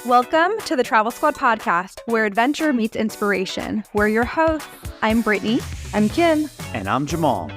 Welcome to the Travel Squad podcast, where adventure meets inspiration. We're your hosts. I'm Brittany. I'm Kim. And I'm Jamal.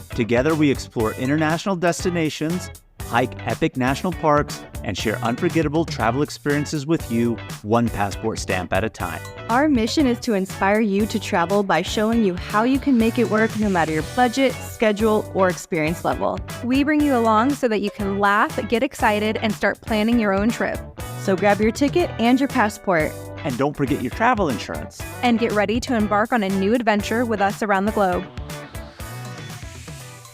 Together we explore international destinations, hike epic national parks, and share unforgettable travel experiences with you, one passport stamp at a time. Our mission is to inspire you to travel by showing you how you can make it work no matter your budget, schedule, or experience level. We bring you along so that you can laugh, get excited, and start planning your own trip. So grab your ticket and your passport. And don't forget your travel insurance. And get ready to embark on a new adventure with us around the globe.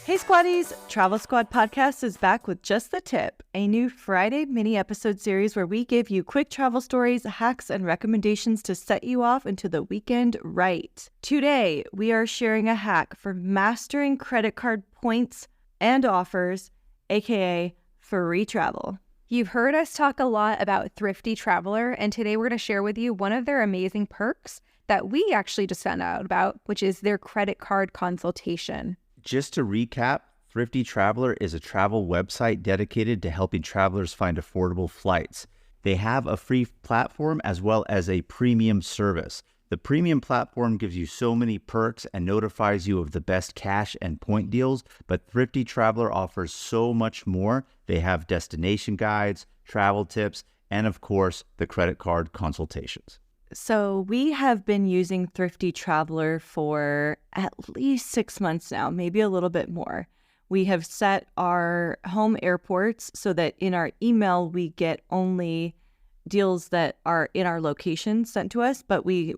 Hey Squaddies! Travel Squad Podcast is back with Just the Tip, a new Friday mini episode series where we give you quick travel stories, hacks, and recommendations to set you off into the weekend right. Today, we are sharing a hack for mastering credit card points and offers, aka free travel. You've heard us talk a lot about Thrifty Traveler, and today we're going to share with you one of their amazing perks that we actually just found out about, which is their credit card consultation. Just to recap, Thrifty Traveler is a travel website dedicated to helping travelers find affordable flights. They have a free platform as well as a premium service. The premium platform gives you so many perks and notifies you of the best cash and point deals, but Thrifty Traveler offers so much more. They have destination guides, travel tips, and of course, the credit card consultations. So we have been using Thrifty Traveler for at least 6 months now, maybe a little bit more. We have set our home airports so that in our email, we get only deals that are in our location sent to us, but we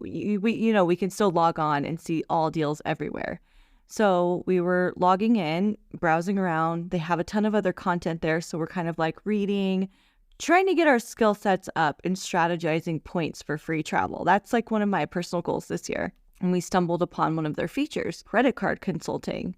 can still log on and see all deals everywhere. So we were logging in, browsing around. They have a ton of other content there. So we're kind of like reading, trying to get our skill sets up and strategizing points for free travel. That's like one of my personal goals this year. And we stumbled upon one of their features, credit card consulting.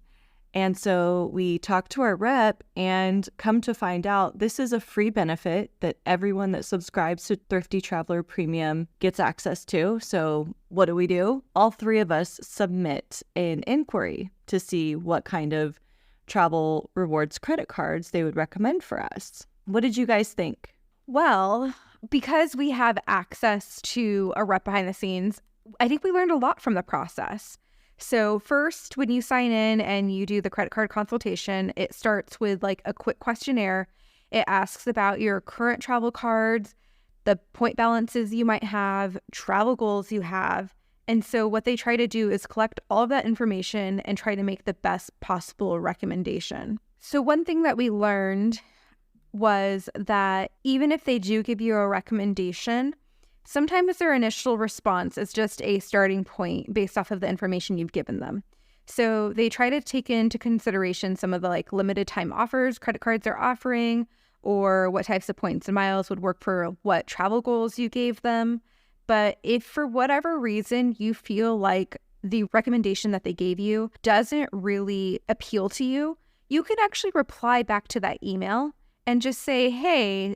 And so we talked to our rep and come to find out this is a free benefit that everyone that subscribes to Thrifty Traveler Premium gets access to. So what do? All three of us submit an inquiry to see what kind of travel rewards credit cards they would recommend for us. What did you guys think? Well, because we have access to a rep behind the scenes, I think we learned a lot from the process. So first, when you sign in and you do the credit card consultation, it starts with like a quick questionnaire. It asks about your current travel cards, the point balances you might have, travel goals you have. And so what they try to do is collect all of that information and try to make the best possible recommendation. So one thing that we learned was that even if they do give you a recommendation, sometimes their initial response is just a starting point based off of the information you've given them. So they try to take into consideration some of the like limited time offers credit cards are offering, or what types of points and miles would work for what travel goals you gave them. But if for whatever reason you feel like the recommendation that they gave you doesn't really appeal to you, you can actually reply back to that email and just say, hey,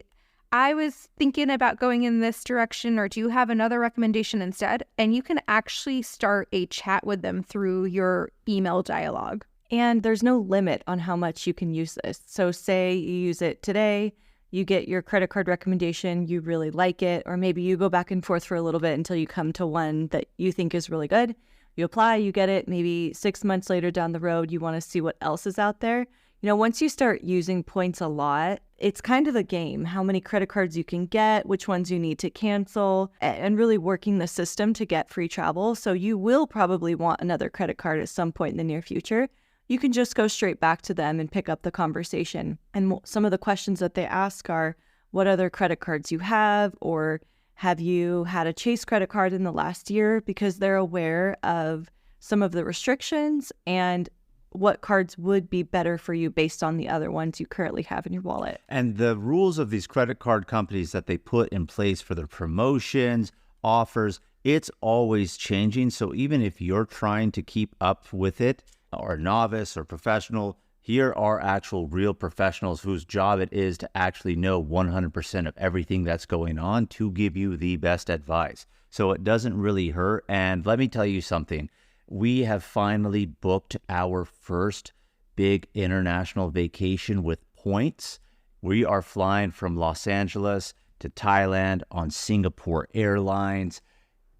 I was thinking about going in this direction, or do you have another recommendation instead? And you can actually start a chat with them through your email dialogue. And there's no limit on how much you can use this. So say you use it today, you get your credit card recommendation, you really like it, or maybe you go back and forth for a little bit until you come to one that you think is really good. You apply, you get it, maybe 6 months later down the road, you want to see what else is out there. You know, once you start using points a lot, it's kind of a game, how many credit cards you can get, which ones you need to cancel, and really working the system to get free travel. So you will probably want another credit card at some point in the near future. You can just go straight back to them and pick up the conversation. And some of the questions that they ask are, what other credit cards you have, or have you had a Chase credit card in the last year? Because they're aware of some of the restrictions and what cards would be better for you based on the other ones you currently have in your wallet. And the rules of these credit card companies that they put in place for their promotions, offers, it's always changing. So even if you're trying to keep up with it, or novice or professional, here are actual real professionals whose job it is to actually know 100% of everything that's going on to give you the best advice. So it doesn't really hurt. And let me tell you something. We have finally booked our first big international vacation with points. We are flying from Los Angeles to Thailand on Singapore Airlines.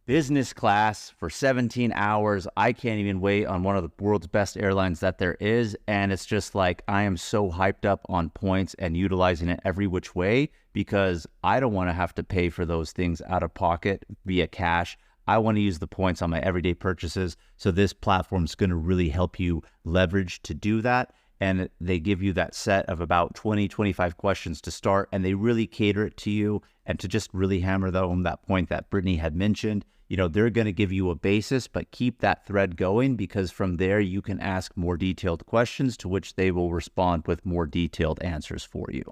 Business class for 17 hours. I can't even wait on one of the world's best airlines that there is. And it's just like, I am so hyped up on points and utilizing it every which way because I don't want to have to pay for those things out of pocket via cash. I want to use the points on my everyday purchases. So this platform is going to really help you leverage to do that. And they give you that set of about 20, 25 questions to start, and they really cater it to you. And to just really hammer home that point that Brittany had mentioned, they're going to give you a basis, but keep that thread going because from there you can ask more detailed questions to which they will respond with more detailed answers for you.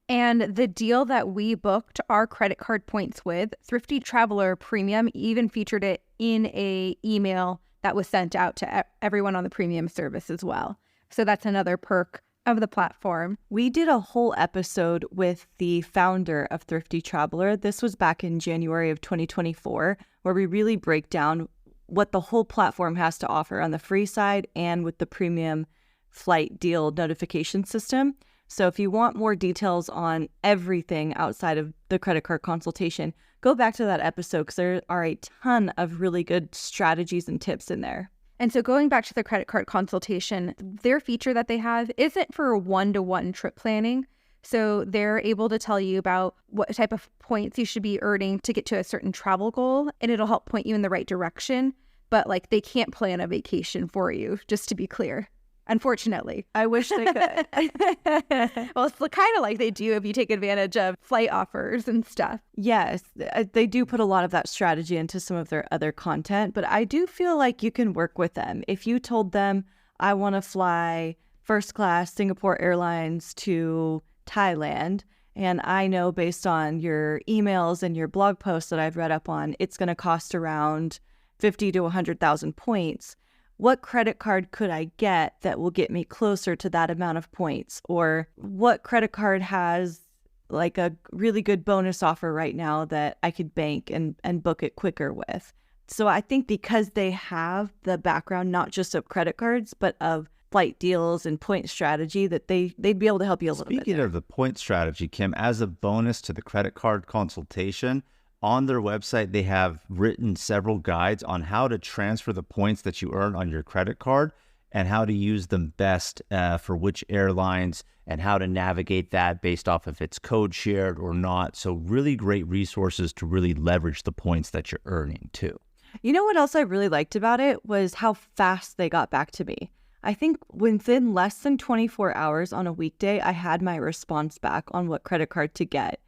And the deal that we booked our credit card points with, Thrifty Traveler Premium, even featured it in a email that was sent out to everyone on the premium service as well. So that's another perk of the platform. We did a whole episode with the founder of Thrifty Traveler. This was back in January of 2024, where we really break down what the whole platform has to offer on the free side and with the premium flight deal notification system. So if you want more details on everything outside of the credit card consultation, go back to that episode because there are a ton of really good strategies and tips in there. And so going back to the credit card consultation, their feature that they have isn't for one-to-one trip planning. So they're able to tell you about what type of points you should be earning to get to a certain travel goal, and it'll help point you in the right direction. But they can't plan a vacation for you, just to be clear. Unfortunately. I wish they could. Well, it's kind of like they do if you take advantage of flight offers and stuff. Yes, they do put a lot of that strategy into some of their other content, but I do feel like you can work with them. If you told them, I want to fly first class Singapore Airlines to Thailand, and I know based on your emails and your blog posts that I've read up on, it's going to cost around 50 to 100,000 points. What credit card could I get that will get me closer to that amount of points? Or what credit card has a really good bonus offer right now that I could bank and book it quicker with? So I think because they have the background, not just of credit cards, but of flight deals and point strategy, that they'd be able to help you a little bit. Speaking of the point strategy, Kim, as a bonus to the credit card consultation, on their website, they have written several guides on how to transfer the points that you earn on your credit card and how to use them best for which airlines and how to navigate that based off if it's code shared or not. So really great resources to really leverage the points that you're earning too. You know what else I really liked about it was how fast they got back to me. I think within less than 24 hours on a weekday, I had my response back on what credit card to get.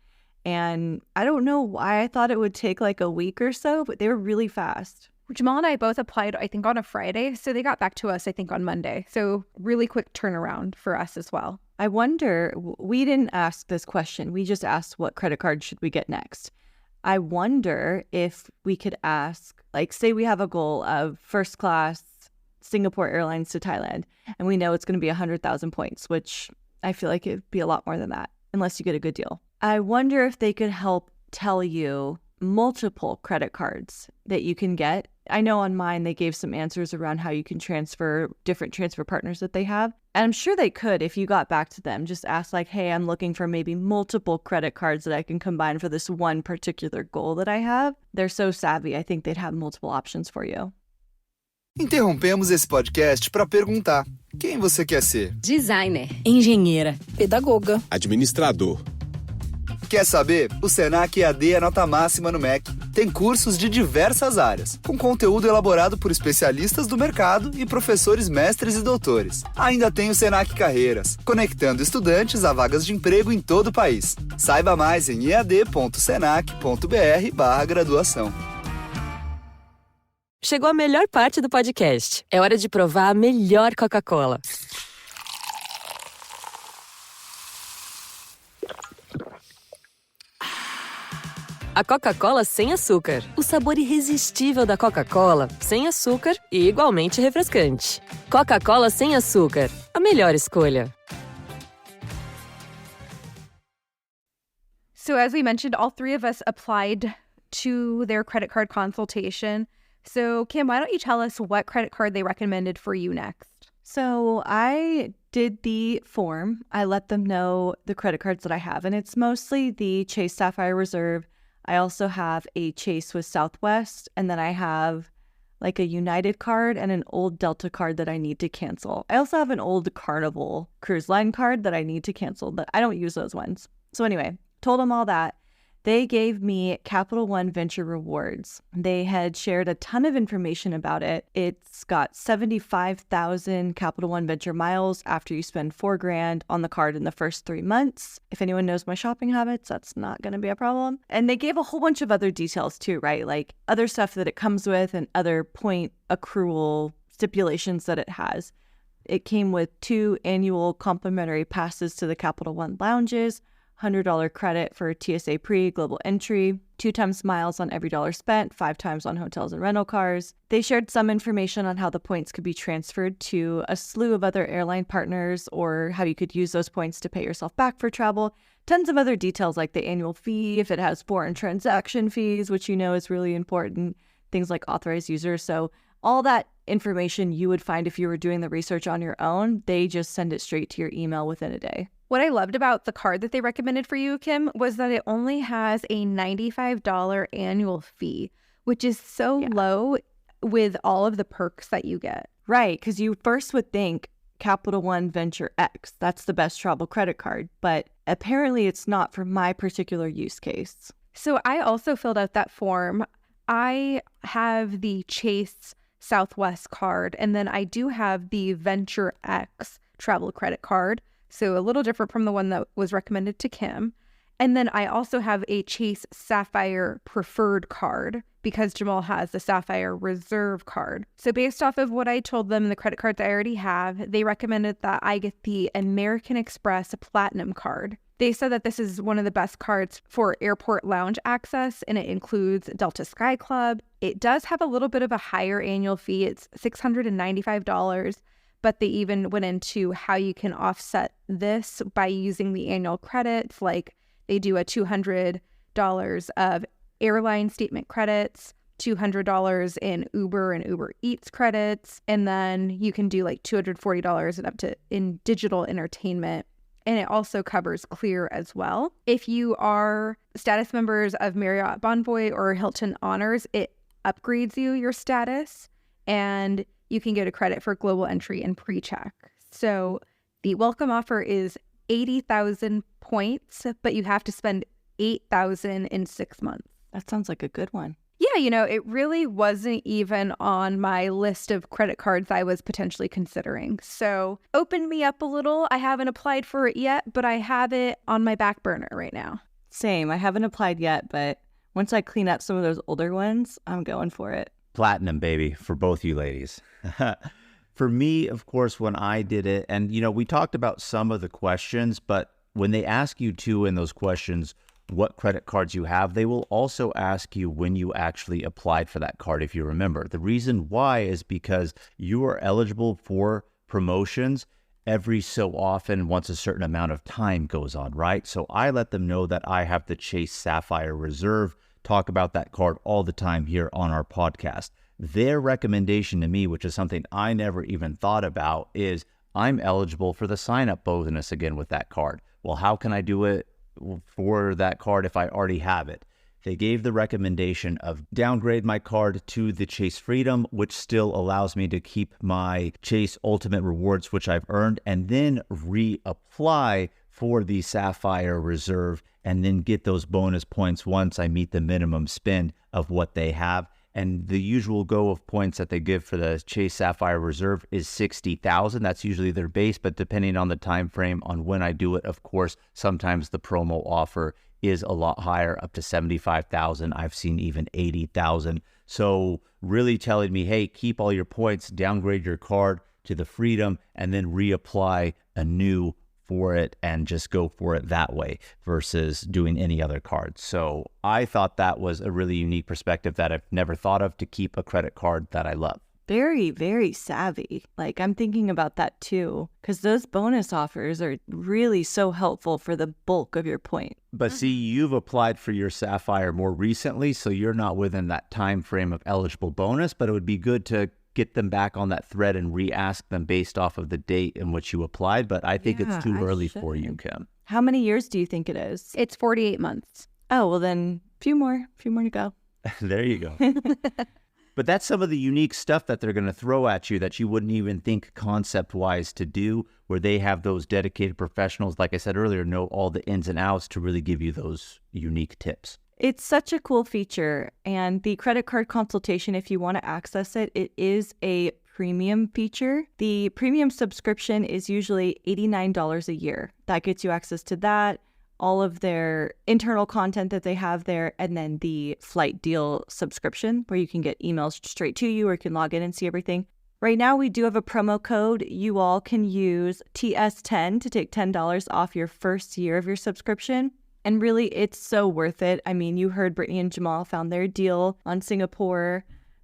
And I don't know why I thought it would take a week or so, but they were really fast. Jamal and I both applied, I think, on a Friday. So they got back to us, I think, on Monday. So really quick turnaround for us as well. I wonder, we didn't ask this question. We just asked what credit card should we get next. I wonder if we could ask, say we have a goal of first class Singapore Airlines to Thailand, and we know it's going to be 100,000 points, which I feel like it'd be a lot more than that, unless you get a good deal. I wonder if they could help tell you multiple credit cards that you can get. I know on mine, they gave some answers around how you can transfer different transfer partners that they have. And I'm sure they could if you got back to them. Just ask hey, I'm looking for maybe multiple credit cards that I can combine for this one particular goal that I have. They're so savvy. I think they'd have multiple options for you. Interrompemos esse podcast para perguntar: quem você quer ser? Designer, engenheira, pedagoga, administrador. Quer saber? O Senac EAD é nota máxima no MEC. Tem cursos de diversas áreas, com conteúdo elaborado por especialistas do mercado e professores mestres e doutores. Ainda tem o Senac Carreiras, conectando estudantes a vagas de emprego em todo o país. Saiba mais em ead.senac.br/graduação. Chegou a melhor parte do podcast. É hora de provar a melhor Coca-Cola. A Coca-Cola sem açúcar. O sabor irresistível da Coca-Cola, sem açúcar e igualmente refrescante. Coca-Cola sem açúcar. A melhor escolha. So as we mentioned, all three of us applied to their credit card consultation. So Kim, why don't you tell us what credit card they recommended for you next? So I did the form, I let them know the credit cards that I have, and it's mostly the Chase Sapphire Reserve. I also have a Chase with Southwest, and then I have like a United card and an old Delta card that I need to cancel. I also have an old Carnival Cruise Line card that I need to cancel, but I don't use those ones. So anyway, told them all that. They gave me Capital One Venture Rewards. They had shared a ton of information about it. It's got 75,000 Capital One Venture miles after you spend $4,000 on the card in the first 3 months. If anyone knows my shopping habits, that's not going to be a problem. And they gave a whole bunch of other details too, right? Like other stuff that it comes with and other point accrual stipulations that it has. It came with 2 annual complimentary passes to the Capital One lounges, $100 credit for TSA pre-global entry, 2 times miles on every dollar spent, 5 times on hotels and rental cars. They shared some information on how the points could be transferred to a slew of other airline partners or how you could use those points to pay yourself back for travel. Tons of other details like the annual fee, if it has foreign transaction fees, which you know is really important, things like authorized users. So all that information you would find if you were doing the research on your own, they just send it straight to your email within a day. What I loved about the card that they recommended for you, Kim, was that it only has a $95 annual fee, which is so low with all of the perks that you get. Right, because you first would think Capital One Venture X, that's the best travel credit card, but apparently it's not for my particular use case. So I also filled out that form. I have the Chase Southwest card, and then I do have the Venture X travel credit card. So a little different from the one that was recommended to Kim. And then I also have a Chase Sapphire Preferred card because Jamal has the Sapphire Reserve card. So based off of what I told them and the credit cards I already have, they recommended that I get the American Express Platinum card. They said that this is one of the best cards for airport lounge access, and it includes Delta Sky Club. It does have a little bit of a higher annual fee. It's $695. But they even went into how you can offset this by using the annual credits. Like they do a $200 of airline statement credits, $200 in Uber and Uber Eats credits, and then you can do like $240 and up to in digital entertainment. And it also covers Clear as well. If you are status members of Marriott Bonvoy or Hilton Honors, it upgrades your status, and you can get a credit for global entry and pre-check. So the welcome offer is 80,000 points, but you have to spend 8,000 in 6 months. That sounds like a good one. Yeah, it really wasn't even on my list of credit cards I was potentially considering. So opened me up a little. I haven't applied for it yet, but I have it on my back burner right now. Same. I haven't applied yet, but once I clean up some of those older ones, I'm going for it. Platinum, baby, for both you ladies. For me, of course, when I did it, and, we talked about some of the questions, but when they ask you too in those questions what credit cards you have, they will also ask you when you actually applied for that card, if you remember. The reason why is because you are eligible for promotions every so often once a certain amount of time goes on, right? So I let them know that I have the Chase Sapphire Reserve, talk about that card all the time here on our podcast. Their recommendation to me, which is something I never even thought about, is I'm eligible for the sign-up bonus again with that card. Well, how can I do it for that card if I already have it? They gave the recommendation of downgrade my card to the Chase Freedom, which still allows me to keep my Chase Ultimate Rewards, which I've earned, and then reapply for the Sapphire Reserve and then get those bonus points once I meet the minimum spend of what they have. And the usual go of points that they give for the Chase Sapphire Reserve is 60,000. That's usually their base, but depending on the time frame on when I do it, of course, sometimes the promo offer is a lot higher, up to 75,000. I've seen even 80,000. So really telling me, hey, keep all your points, downgrade your card to the Freedom, and then reapply anew for it and just go for it that way versus doing any other card. So I thought that was a really unique perspective that I've never thought of to keep a credit card that I love. Very, very savvy. Like, I'm thinking about that too, because those bonus offers are really so helpful for the bulk of your point. But see, you've applied for your Sapphire more recently, so you're not within that time frame of eligible bonus, but it would be good to get them back on that thread and re-ask them based off of the date in which you applied. But I think it's too early for you, Kim. How many years do you think it is? It's 48 months. Oh, well then, few more to go. There you go. But that's some of the unique stuff that they're going to throw at you that you wouldn't even think concept-wise to do, where they have those dedicated professionals, like I said earlier, know all the ins and outs to really give you those unique tips. It's such a cool feature. And the credit card consultation, if you want to access it, it is a premium feature. The premium subscription is usually $89 a year. That gets you access to that, all of their internal content that they have there, and then the flight deal subscription where you can get emails straight to you or you can log in and see everything. Right now, we do have a promo code. You all can use TS10 to take $10 off your first year of your subscription. And really, it's so worth it. I mean, you heard Brittany and Jamal found their deal on Singapore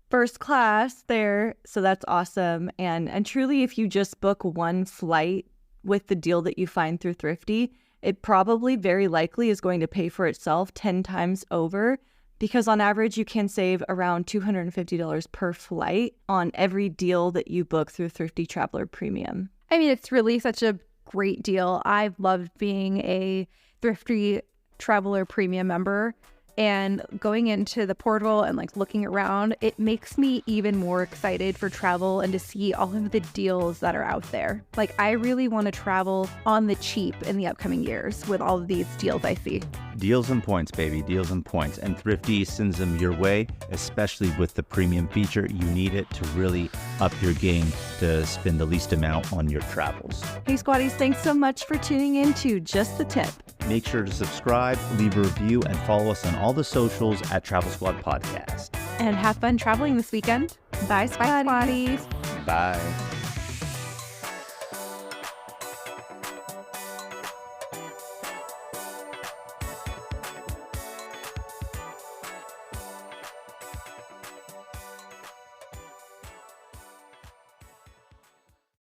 first class there. So that's awesome. And truly, if you just book one flight with the deal that you find through Thrifty, it probably very likely is going to pay for itself 10 times over, because on average, you can save around $250 per flight on every deal that you book through Thrifty Traveler Premium. I mean, it's really such a great deal. I've loved being a Thrifty Traveler Premium member, and going into the portal and like looking around, it makes me even more excited for travel and to see all of the deals that are out there. Like, I really want to travel on the cheap in the upcoming years with all of these deals I see. Deals and points, baby, deals and points. And Thrifty sends them your way, especially with the premium feature. You need it to really up your game to spend the least amount on your travels. Hey, Squatties, thanks so much for tuning in to Just the Tip. Make sure to subscribe, leave a review, and follow us on all the socials at Travel Squad Podcast. And have fun traveling this weekend. Bye, Squatties. Bye.